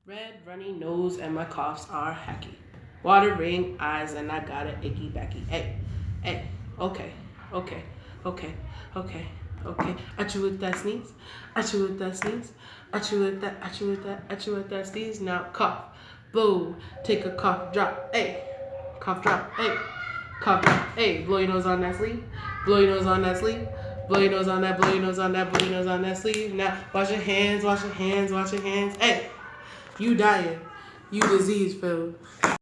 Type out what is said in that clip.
Red runny nose and my coughs are hacky. Watering eyes and I got an icky backy. Hey, hey, okay, okay, okay, okay, okay. At you with that sneeze. At you with that sneeze. At you with that, at you with that, at you with that sneeze. Now cough. Blow. Take a cough drop. Hey. Cough drop. Hey. Cough drop. Hey. Blow your nose on that sleeve. Blow your nose on that sleeve. Blow your nose on that, blow your nose on that, blow your nose on that sleeve. Now wash your hands, wash your hands, wash your hands. Hey. You dying. You disease filled.